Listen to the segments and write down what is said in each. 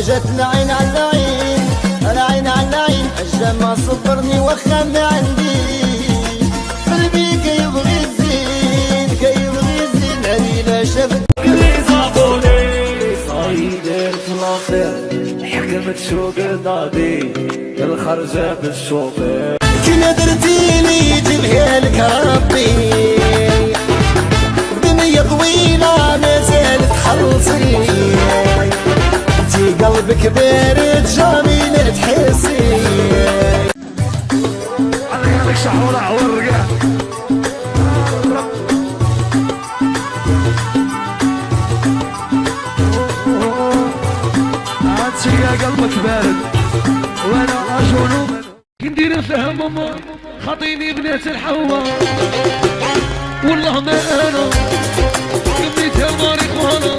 جاتنا عين على العين، العين على العين، الجمع صبرني واخا ما عندي، قلبي كيبغي الزين كيبغي الزين، هذه شافت اللي صابوني صايدر في الاخير، حكمت سوق النادي الخرجة بالشوطين، كنا درتيلي يجيبها لك ربي، دنيا طويلة ما زالت خلصي، انتي قلبك بارد جميل تحسي، عليك شحورة عورقة يا قلبك بارد وانا اجنوب ندير فيها ماما خاطيني بنات الحوا، والله ما انا كميتها ماريخوانا،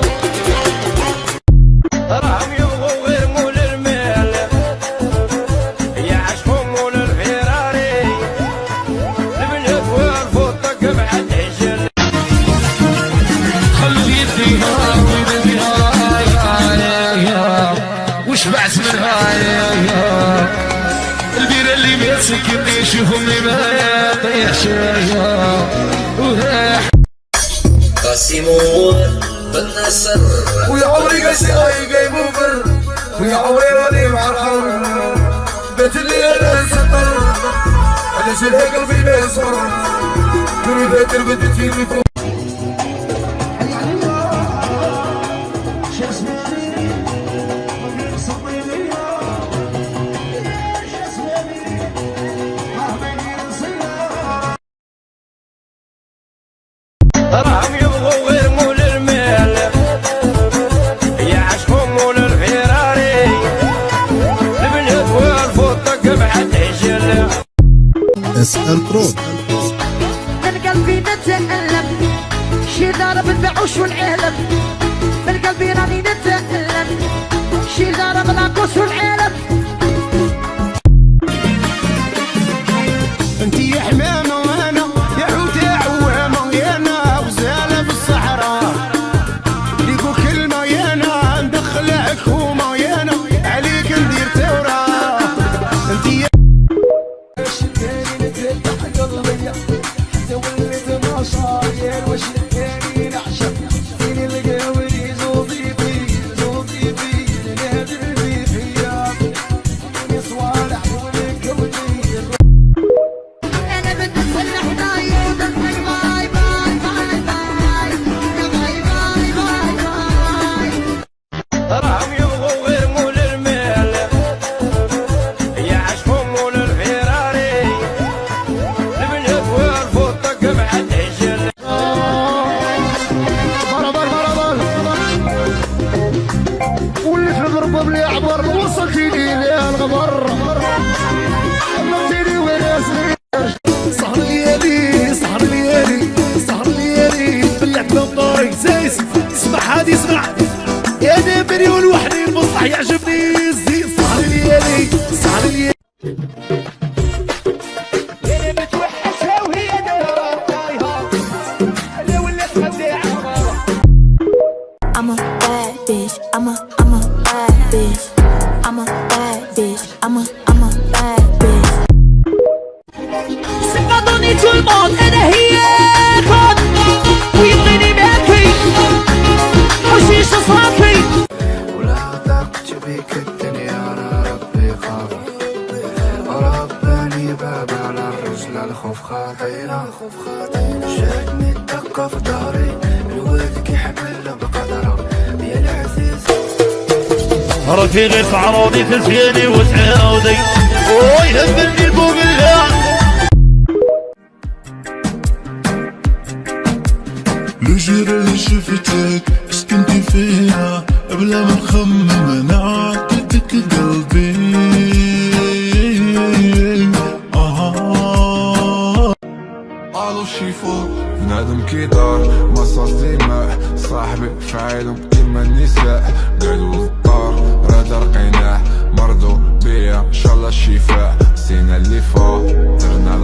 راهم يبغوا غير مول المال، يعشقوا مول الفيراري، البنات والفو طق بعد عجل، خلوا يديها وشبعت منها البيرة اللي بيسكنني يشوفني ما يطيحش قاسمون بالنصر، ويا عمري قاسي غايبو بر، ويا عمري راني مع الحر، بات اللي انا نسطر على جلها قلبي ما يصر، برودات ربدت في الميكرو راهم يبغوا غير مول المال، يعشقوا مول الفيراري، البنات والفو طق بعد عجل، اسأل برود. من قلبي نتألم شي ضارب البعوش والعالم، من قلبي راني نتألم شي ضارب العكوش والعالم، انتي يا حمامة وانا يا حوتة عوامة، يا انا وزالة في الصحراء، ليكو كلمة يا انا ندخل حكومة، يا انا عليك ندير ثورة، انتي يا شداني نتفتح قلبي حتى وليت ما صاير، وشداني نعشق فين القاولي زوضي بي نادر بي حياك صوالح ولك ودير. أنا بتسلح دايم باي باي باي باي باي باي باي باي باي. راهم يبغوا غير مول المال، يعشقوا مول الفيراري، البنات والفو طق بعد عجل، وليت نضرب بلي عبر، وصلتيني للغبر، عمرتيني وانا صغير، سهر ليالي سهر ليالي سهر ليالي باللعب بالطاري زايس، اسمع هادي اسمع يا دابري والوحدي المصلح يعجبني الزين، سهر ليالي سهر ليالي I'm a bad bitch, I'm a bad bitch, I'm a bad bitch, I'm a bad bitch. سبقني كل موت أنا هياكم ويبغيني باكي وشيش صافي، ولا ضاقت بك الدنيا انا ربي خاف، رباني باب على الرجل الخوف خاطينا، شادني الدقة في داري، الولد كيحمل بقدره يا العزيز، ركي غير في عراضي في زياني وتعاودي ويهمني فوق الله، لو جرى شفتك اش كنتي فيها بلا ما نخمم، انا عطيتك قلبي الو شيفو بنادم كيدار مصاص دماء، صاحبي فعيلهم كيما النساء، قالوا للدار راه لقيناه مرضو بيا ان شاء الله الشفاء، سينا اللي فوق درنا